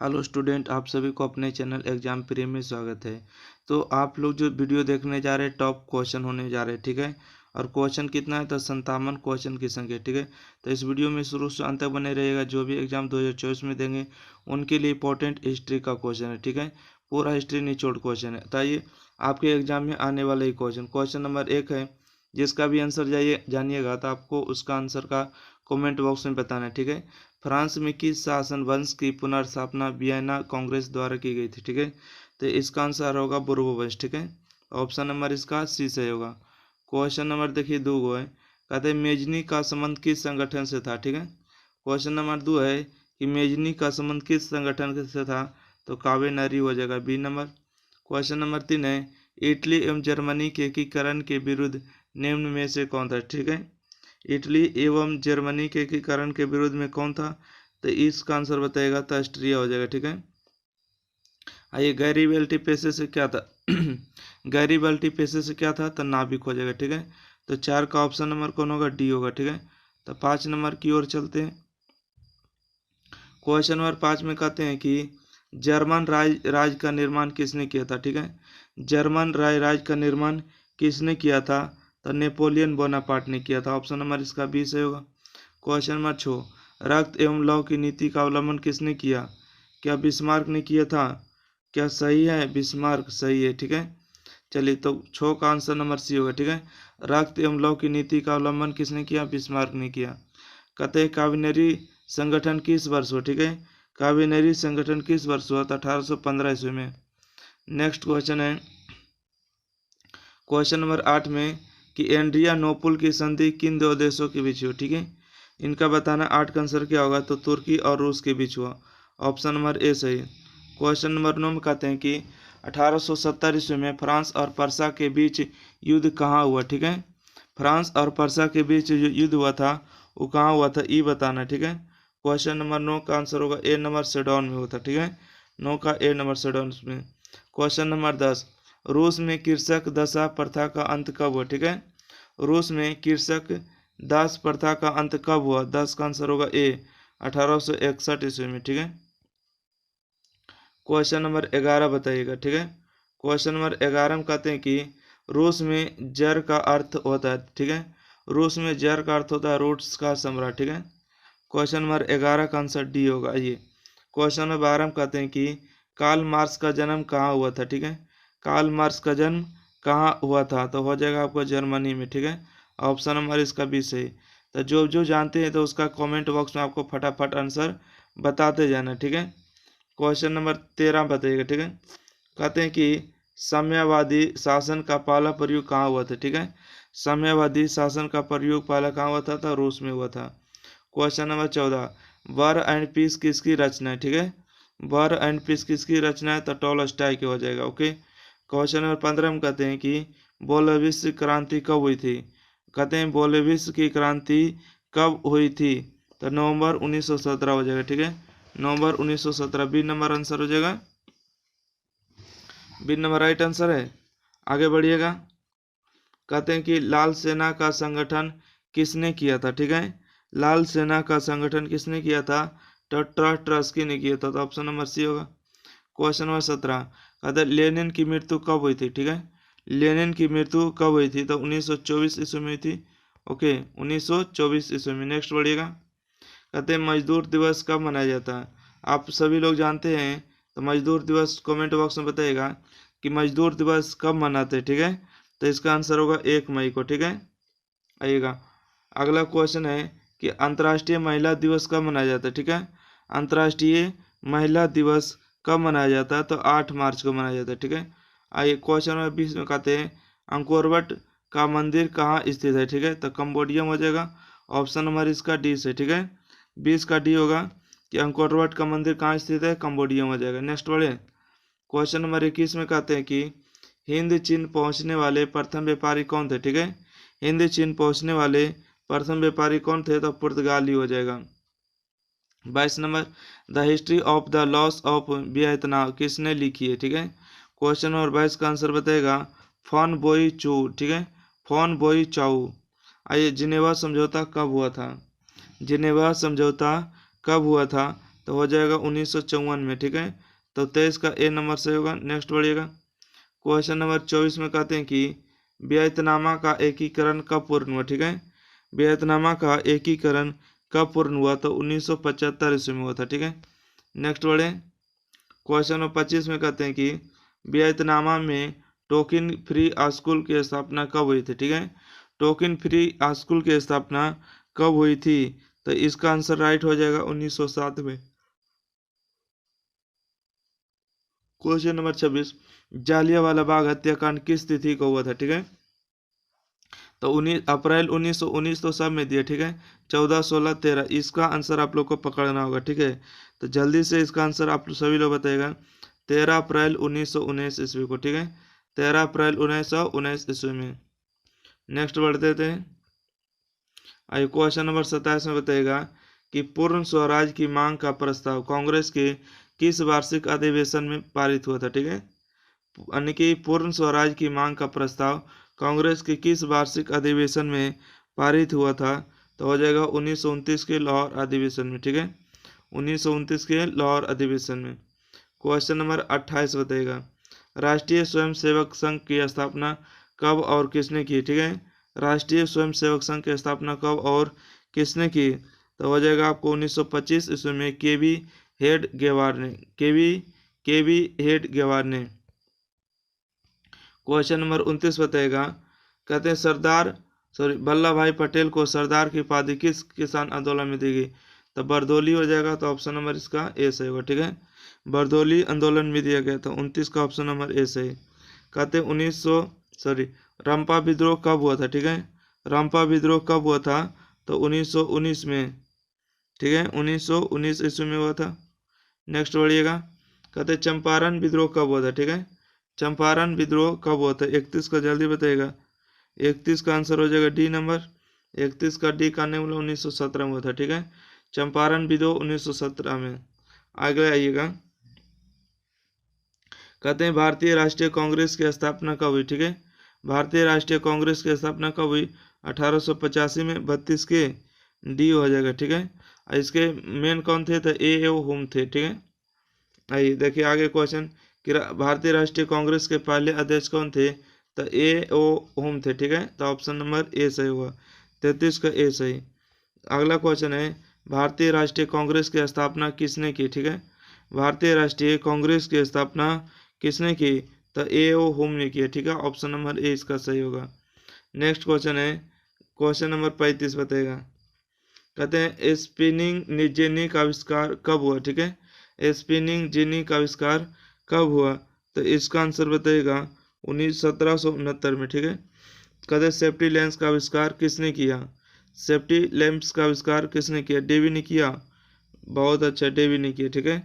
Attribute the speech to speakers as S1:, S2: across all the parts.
S1: Hello student, आप सभी को अपने चैनल एग्जाम प्री में स्वागत है। तो आप लोग जो वीडियो देखने जा रहे हैं टॉप क्वेश्चन होने जा रहे हैं, ठीक है। और क्वेश्चन कितना है तो 57 क्वेश्चन की संख्या, ठीक है। तो इस वीडियो में शुरू से अंत तक बने रहेगा। जो भी एग्जाम 2024 में देंगे उनके लिए इंपॉर्टेंट हिस्ट्री का क्वेश्चन है, ठीक है। पूरा हिस्ट्री निचोड़ क्वेश्चन है। तो आइए आपके एग्जाम में आने वाले ही क्वेश्चन नंबर 1 है, जिसका भी आंसर जानिएगा तो आपको उसका आंसर का कमेंट बॉक्स में बताना है, ठीक है। फ्रांस में किस शासन वंश की पुनर्स्थापना वियना कांग्रेस द्वारा की गई थी, ठीक है। तो इसका आंसर होगा बोर्बो वंश, ठीक है। ऑप्शन नंबर इसका सी सही होगा। क्वेश्चन नंबर देखिए 2 है, कहते हैं मेजनी का संबंध किस संगठन से था, ठीक है। क्वेश्चन नंबर 2 है कि मेजनी का संबंध किस संगठन से था, तो कावे नारी हो जाएगा बी नंबर। क्वेश्चन नंबर 3 है इटली एवं जर्मनी के एकीकरण के विरुद्ध निम्न में से कौन था, ठीक है। इटली एवं जर्मनी के एकीकरण के विरोध में कौन था, तो इसका आंसर बताएगा तो ऑस्ट्रिया हो जाएगा, ठीक है। आइए गैरिबल्डी पेशे से क्या था गैरिबल्डी पेशे से क्या था, तो नाविक हो जाएगा, ठीक है। तो 4 का ऑप्शन नंबर कौन होगा, डी होगा, ठीक है। तो 5 नंबर की ओर चलते हैं। क्वेश्चन नंबर 5 में कहते हैं कि जर्मन राज का निर्माण किसने किया था, ठीक है। जर्मन राज का निर्माण किसने किया था, तो नेपोलियन बोनापार्ट ने किया था। ऑप्शन नंबर इसका 20 होगा। क्वेश्चन नंबर 6 रक्त एवं लौ की नीति का अवलंबन किसने किया, क्या बिस्मार्क ने किया था। क्या सही है, बिस्मार्क सही है, ठीक है। चलिए तो 6 का आंसर नंबर सी होगा, ठीक है। रक्त एवं लौ की नीति का अवलंबन किसने किया, बिस्मार्क ने किया। कहते हैं काविनरी संगठन किस वर्ष हुआ, ठीक है। काविनरी संगठन किस वर्ष हुआ था, 1815 ईस्वी में। नेक्स्ट क्वेश्चन है क्वेश्चन नंबर 8 में कि एड्रियानोपुल की संधि किन दो देशों के बीच हुई, ठीक है। इनका बताना 8 का आंसर क्या होगा, तो तुर्की और रूस के बीच हुआ। ऑप्शन नंबर ए सही। क्वेश्चन नंबर 9 में कहते हैं कि 1870 ईस्वी में फ्रांस और पर्सा के बीच युद्ध कहाँ हुआ, ठीक है। फ्रांस और पर्सा के बीच जो युद्ध हुआ था वो कहाँ हुआ था, ई बताना, ठीक है। क्वेश्चन नंबर 9 का आंसर होगा ए नंबर सेडोन में होता, ठीक है। 9 का ए नंबर सेडोन में। क्वेश्चन नंबर 10 रूस में कृषक दशा प्रथा का अंत कब हुआ, ठीक है। रूस में कृषक दास प्रथा का अंत कब हुआ, 10 का आंसर होगा ए 1861 ईस्वी में, ठीक है। क्वेश्चन नंबर 11 बताइएगा, ठीक है। क्वेश्चन नंबर 11 में कहते हैं कि रूस में जर का अर्थ होता है, ठीक है। रूस में जर का अर्थ होता है रूट्स का सम्राट, ठीक है। क्वेश्चन नंबर 11 का आंसर डी होगा। ये क्वेश्चन नंबर 12 में कहते हैं कि कार्ल मार्क्स का जन्म कहाँ हुआ था, ठीक है। कार्ल मार्क्स का जन्म कहाँ हुआ था, तो हो जाएगा आपको जर्मनी में, ठीक है। ऑप्शन नंबर इसका 20 है। तो जो जो जानते हैं तो उसका कमेंट बॉक्स में आपको फटाफट आंसर बताते जाना, ठीक है। क्वेश्चन नंबर 13 बताइएगा, ठीक है। कहते हैं कि साम्यवादी शासन का पहला प्रयोग कहाँ हुआ था, ठीक है। साम्यवादी शासन का प्रयोग पहला कहाँ हुआ था, तो रूस में हुआ था। Question number 14 war and peace किसकी रचना है, ठीक है। वार एंड पीस किसकी रचना है, तो टॉलस्टॉय की हो जाएगा, ओके। क्वेश्चन नंबर 15 में कहते हैं कि बोल्शेविक क्रांति कब हुई थी। कहते हैं बोल्शेविक की क्रांति कब हुई थी, तो नवंबर 1917 हो जाएगा, ठीक है। नवंबर 1917 बी नंबर आंसर हो जाएगा। बी नंबर राइट आंसर है। आगे बढ़िएगा। कहते हैं कि लाल सेना का संगठन किसने किया था, ठीक है। लाल सेना का संगठन किसने किया था, तो ट्रॉट्स्की ने किया था। तो ऑप्शन नंबर सी होगा। क्वेश्चन नंबर 17 कहते हैं लेनिन की मृत्यु कब हुई थी, ठीक है। लेनिन की मृत्यु कब हुई थी, तो 1924 ईस्वी में हुई थी, ओके 1924 ईस्वी में। नेक्स्ट बढ़िएगा। कहते हैं मजदूर दिवस कब मनाया जाता है, आप सभी लोग जानते हैं। तो मजदूर दिवस कमेंट बॉक्स में बताइएगा कि मजदूर दिवस कब मनाते हैं, ठीक है। तो इसका आंसर होगा 1 मई को, ठीक है। आइएगा अगला क्वेश्चन है कि अंतर्राष्ट्रीय महिला दिवस कब मनाया जाता है, ठीक है। अंतर्राष्ट्रीय महिला दिवस कब मनाया जाता है, तो 8 मार्च को मनाया जाता है, ठीक है। आइए क्वेश्चन नंबर 20 में कहते हैं अंकोरवट का मंदिर कहाँ स्थित है, ठीक है। तो कंबोडिया में हो जाएगा। ऑप्शन नंबर इसका डी से, ठीक है। 20 का डी होगा कि अंकोरवट का मंदिर कहाँ स्थित है, कंबोडिया में हो जाएगा। नेक्स्ट बढ़े। क्वेश्चन नंबर 21 में कहते हैं कि हिंद चीन पहुंचने वाले प्रथम व्यापारी कौन थे, ठीक है। हिंद चीन पहुंचने वाले प्रथम व्यापारी कौन थे, तो पुर्तगाली हो जाएगा। 22 number the history of the loss of Vietnam किसने लिखी है, ठीक है। क्वेश्चन नंबर 22 का आंसर बताएगा फॉन बोई चू, ठीक है। फॉन बोई चाऊ। आइए जिनेवा समझौता कब हुआ था, जिनेवा समझौता कब हुआ था, तो हो जाएगा 1954 में, ठीक है। तो 23 का ए नंबर सही होगा। नेक्स्ट बढ़िएगा। क्वेश्चन नंबर 24 में कहते हैं कि वियतनामा का एकीकरण कब पूर्ण हुआ, ठीक है। वियतनामा का एकीकरण कब पूर्ण हुआ, तो 1975 ईस्वी में हुआ था, ठीक है। नेक्स्ट बढ़े। क्वेश्चन नंबर 25 में कहते हैं कि वियतनामा में टोकन फ्री स्कूल की स्थापना कब हुई थी, ठीक है। टोकन फ्री स्कूल की स्थापना कब हुई थी, तो इसका आंसर राइट हो जाएगा 1907 में। क्वेश्चन नंबर 26, जालियांवाला बाग हत्याकांड किस तिथि को हुआ था, ठीक है। तो 19 अप्रैल 1919 तो सब में दिया, ठीक है। 14, 16, 13 इसका आंसर आप लोग को पकड़ना होगा, ठीक है। तो जल्दी से इसका आंसर आप सभी लोग बताइएगा। 13 अप्रैल 1919 ईस्वी को, ठीक है। 13 अप्रैल 1919 ईस्वी में। नेक्स्ट बढ़ते थे। आइए क्वेश्चन नंबर 27 में बताइएगा कि पूर्ण स्वराज की मांग का प्रस्ताव कांग्रेस के किस वार्षिक अधिवेशन में पारित हुआ था, ठीक है। यानी कि पूर्ण स्वराज की मांग का प्रस्ताव कांग्रेस के किस वार्षिक अधिवेशन में पारित हुआ था, तो हो जाएगा 1929 के लाहौर अधिवेशन में, ठीक है। 1929 के लाहौर अधिवेशन में। क्वेश्चन नंबर 28 बताइएगा राष्ट्रीय स्वयंसेवक संघ की स्थापना कब और किसने की, ठीक है। राष्ट्रीय स्वयंसेवक संघ की स्थापना कब और किसने की, तो हो जाएगा आपको 1925 ईस्वी में केवी हेड गेवार ने। क्वेश्चन नंबर 29 बताएगा कहते हैं वल्लभ भाई पटेल को सरदार की उपाधि किस किसान आंदोलन में दी गई, तो बरदौली हो जाएगा। तो ऑप्शन नंबर इसका ए सही होगा, ठीक है। बरदौली आंदोलन में दिया गया था। 29 का ऑप्शन नंबर ए सही। कहते हैं रंपा विद्रोह कब हुआ था, ठीक है। रंपा विद्रोह कब हुआ था, तो 1919 में, ठीक है। 1919 ईस्वी में हुआ था। नेक्स्ट बढ़िएगा। कहते हैं चंपारण विद्रोह कब हुआ था, ठीक है। चंपारण विद्रोह कब हुआ था, 31 का जल्दी बताइएगा। 31 का आंसर हो जाएगा डी नंबर। 31 का डी का आने वाला 1917 में हुआ था, ठीक है। चंपारण विद्रोह 1917 में। आगे आइएगा। कहते हैं भारतीय राष्ट्रीय कांग्रेस की स्थापना कब हुई, ठीक है। भारतीय राष्ट्रीय कांग्रेस की स्थापना कब हुई, 1885 में। 32 के डी हो जाएगा, ठीक है। इसके मेन कौन थे, तो ए ओ होम थे, ठीक है। आइए देखिए आगे क्वेश्चन कि भारतीय राष्ट्रीय कांग्रेस के पहले अध्यक्ष कौन थे, तो ए ओ होम थे, ठीक है। तो ऑप्शन नंबर ए सही हुआ। 33 का ए सही। अगला क्वेश्चन है भारतीय राष्ट्रीय कांग्रेस की स्थापना किसने की, ठीक है। भारतीय राष्ट्रीय कांग्रेस की स्थापना किसने की, तो ए ओ होम ने की, ठीक है। ऑप्शन नंबर ए इसका सही होगा। नेक्स्ट क्वेश्चन है क्वेश्चन नंबर 35 बताएगा। कहते हैं स्पिनिंग जेनी का आविष्कार कब हुआ, ठीक है। स्पिनिंग जेनी का आविष्कार कब हुआ, तो इसका आंसर बताइएगा 1769 में, ठीक है। कहते हैं सेफ्टी लेंस का आविष्कार किसने किया, सेफ्टी लैंप्स का आविष्कार किसने किया, डेवी ने किया। बहुत अच्छा, डेवी ने किया, ठीक है।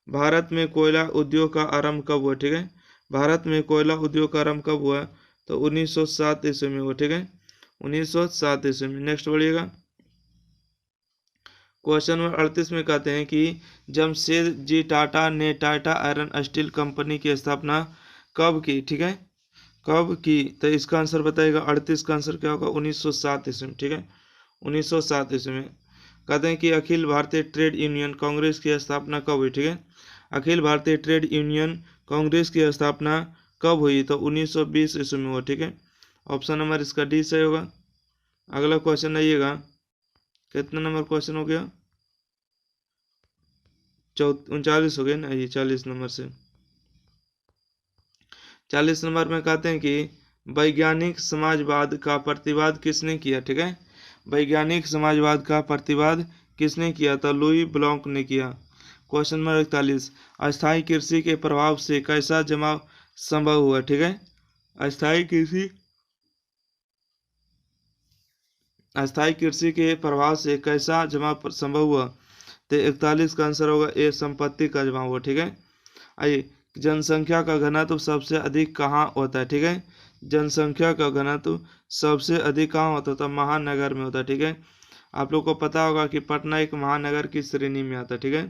S1: भारत में कोयला उद्योग का आरंभ कब हुआ, ठीक है। भारत में कोयला उद्योग का आरंभ कब हुआ, तो 1907 ईस्वी में हुआ, ठीक है। 1907 ईस्वी में। नेक्स्ट बढ़िएगा। क्वेश्चन नंबर 38 में कहते हैं कि जमशेदजी टाटा ने टाटा आयरन स्टील कंपनी की स्थापना कब की, ठीक है। कब की, तो इसका आंसर बताइएगा। 38 का आंसर क्या होगा, 1907 ईस्वी में, ठीक है। 1907 ईस्वी में। कहते हैं कि अखिल भारतीय ट्रेड यूनियन कांग्रेस की स्थापना कब हुई, ठीक है। अखिल भारतीय ट्रेड यूनियन कांग्रेस की स्थापना कब हुई, तो 1920 ईस्वी में हुआ, ठीक है। ऑप्शन नंबर इसका डी सही होगा। अगला क्वेश्चन आइएगा। कितना नंबर क्वेश्चन हो गया, 39 हो गए ना, ये 40 नंबर से। 40 नंबर में कहते हैं कि वैज्ञानिक समाजवाद का प्रतिवाद किसने किया, ठीक है। वैज्ञानिक समाजवाद का प्रतिवाद किसने किया, तो लुई ब्लॉक ने किया। क्वेश्चन नंबर 41 अस्थायी कृषि के प्रभाव से कैसा जमाव संभव हुआ, ठीक है। अस्थायी कृषि के प्रभाव से कैसा जमाव संभव हुआ, तो 41 का आंसर होगा ए संपत्ति का जमाव हुआ, ठीक है। आइए जनसंख्या का घनत्व सबसे अधिक कहाँ होता है, ठीक है। जनसंख्या का घनत्व सबसे अधिक कहाँ होता है, तो महानगर में होता है, ठीक है। आप लोग को पता होगा कि पटना एक महानगर की श्रेणी में आता है, ठीक है।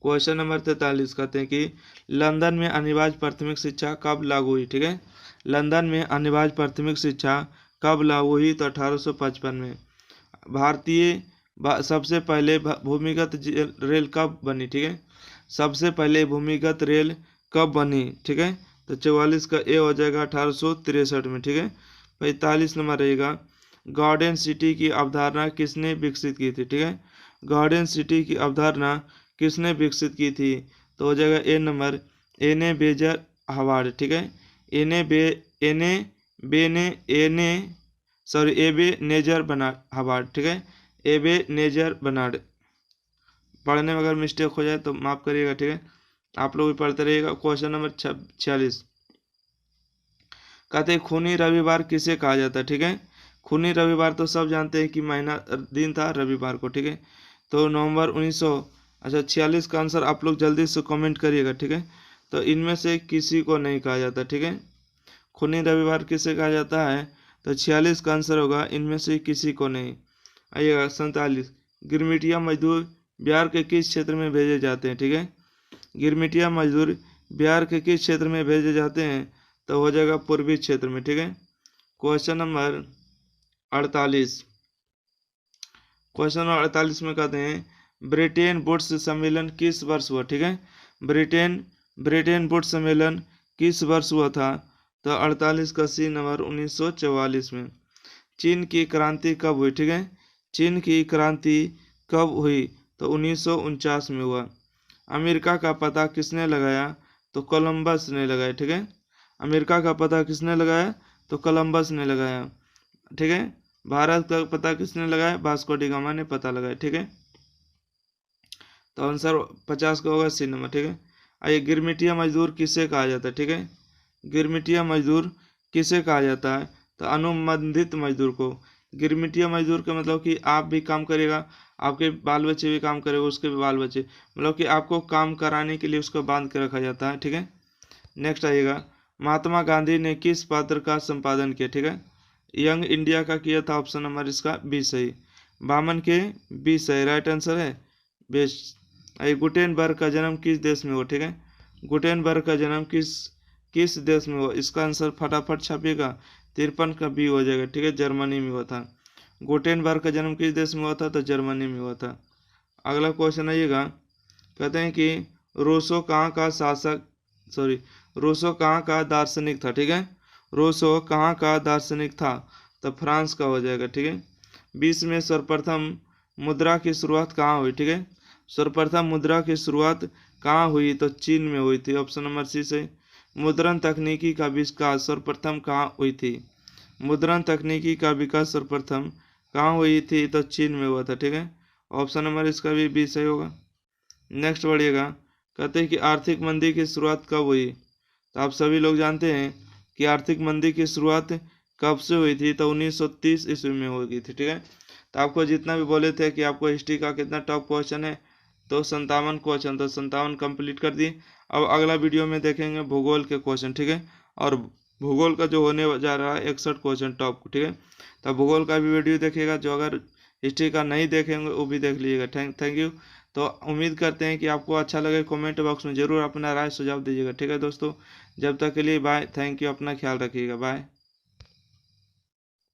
S1: क्वेश्चन नंबर 43 कहते हैं कि लंदन में अनिवार्य प्राथमिक शिक्षा कब लागू हुई, ठीक है। लंदन में अनिवार्य प्राथमिक शिक्षा कब लागू हुई, तो 1855 में। भारतीय सबसे पहले भूमिगत रेल कब बनी, ठीक है। सबसे पहले भूमिगत रेल कब बनी, ठीक है। तो 44 का ए हो जाएगा 1863 में, ठीक है। 45 नंबर रहेगा, गार्डन सिटी की अवधारणा किसने विकसित की थी, ठीक है। गार्डन सिटी की अवधारणा किसने विकसित की थी, तो हो जाएगा ए नंबर एने बेजर हवार्ड, ठीक है। एबे नेजर बना हवार्ड, ठीक है। एबे नेजर बनाड। पढ़ने में अगर मिस्टेक हो जाए तो माफ करिएगा, ठीक है। आप लोग भी पढ़ते रहिएगा। क्वेश्चन नंबर 46 कहते हैं खूनी रविवार किसे कहा जाता है, ठीक है। खूनी रविवार तो सब जानते हैं कि महीना दिन था रविवार को, ठीक है। तो नवंबर 46 का आंसर आप लोग जल्दी से कमेंट करिएगा, ठीक है। तो इनमें से किसी को नहीं कहा जाता, ठीक है। खूनी रविवार किसे कहा जाता है, तो 46 का आंसर होगा इनमें से किसी को नहीं। आइएगा 47, गिरमिटिया मजदूर बिहार के किस क्षेत्र में भेजे जाते हैं, ठीक है। गिरमिटिया मजदूर बिहार के किस क्षेत्र में भेजे जाते हैं, तो हो जाएगा पूर्वी क्षेत्र में, ठीक है। क्वेश्चन नंबर 48, क्वेश्चन नंबर 48 में कहते हैं ब्रिटेन वुड्स सम्मेलन किस वर्ष हुआ, ठीक है। ब्रिटेन वुड्स सम्मेलन किस वर्ष हुआ था, तो 48 का सी नंबर 1944 में। चीन की क्रांति कब हुई, ठीक है। चीन की क्रांति कब हुई, तो 1949 में हुआ। अमेरिका का पता किसने लगाया, तो कोलंबस ने लगाया, ठीक है। अमेरिका का पता किसने लगाया, तो कोलंबस ने लगाया, ठीक है। भारत का पता किसने लगाया, वास्को डी गामा ने पता लगाया, ठीक है। तो आंसर 50 का होगा सी नंबर, ठीक है। आइए गिरमिटिया मजदूर किसे कहा जाता है, ठीक है। गिरमिटिया मजदूर किसे कहा जाता है, तो अनुबंधित मजदूर को। गिरमिटिया मजदूर का मतलब कि आप भी काम करेगा, आपके बाल बच्चे भी काम करेगा, उसके भी बाल बच्चे, मतलब कि आपको काम कराने के लिए उसको बांध के रखा जाता है, ठीक है। नेक्स्ट आइएगा, महात्मा गांधी ने किस पत्र का संपादन किया, ठीक है। यंग इंडिया का किया था, ऑप्शन नंबर इसका बी सही। बामन के बी सही, राइट आंसर है बेस्ट। आइए गुटेनबर्ग का जन्म किस देश में हुआ, ठीक है। गुटेनबर्ग का जन्म किस देश में हुआ, इसका आंसर फटाफट छापिएगा। 53 का बी हो जाएगा, ठीक है। जर्मनी में हुआ था। गुटेनबर्ग का जन्म किस देश में हुआ था, तो जर्मनी में हुआ था। अगला क्वेश्चन आइएगा, कहते हैं कि रूसो कहाँ का रूसो कहाँ का दार्शनिक था, ठीक है। रूसो कहाँ का दार्शनिक था, तो फ्रांस का हो जाएगा, ठीक है। 20 में सर्वप्रथम मुद्रा की शुरुआत कहाँ हुई, ठीक है। सर्वप्रथम मुद्रा की शुरुआत कहाँ हुई, तो चीन में हुई थी, ऑप्शन नंबर सी से। मुद्रण तकनीकी का विकास सर्वप्रथम कहाँ हुई थी, मुद्रण तकनीकी का विकास सर्वप्रथम कहाँ हुई थी, तो चीन में हुआ था, ठीक है। ऑप्शन नंबर इसका भी बी सही होगा। नेक्स्ट बढ़िएगा, कहते हैं कि आर्थिक मंदी की शुरुआत कब हुई, तो आप सभी लोग जानते हैं कि आर्थिक मंदी की शुरुआत कब से हुई थी, तो 1930 ईस्वी में हो गई थी, ठीक है। तो आपको जितना भी बोले थे कि आपको हिस्ट्री का कितना टॉप क्वेश्चन है, तो 57 क्वेश्चन, तो 57 कंप्लीट कर दिए। अब अगला वीडियो में देखेंगे भूगोल के क्वेश्चन, ठीक है। और भूगोल का जो होने जा रहा है 61 क्वेश्चन टॉप, ठीक है। तो भूगोल का भी वीडियो देखिएगा, जो अगर हिस्ट्री का नहीं देखेंगे वो भी देख लीजिएगा। Thank you. तो उम्मीद करते हैं कि आपको अच्छा लगे। कमेंट बॉक्स में ज़रूर अपना राय सुझाव दीजिएगा, ठीक है दोस्तों। जब तक के लिए बाय, थैंक यू, अपना ख्याल रखिएगा, बाय।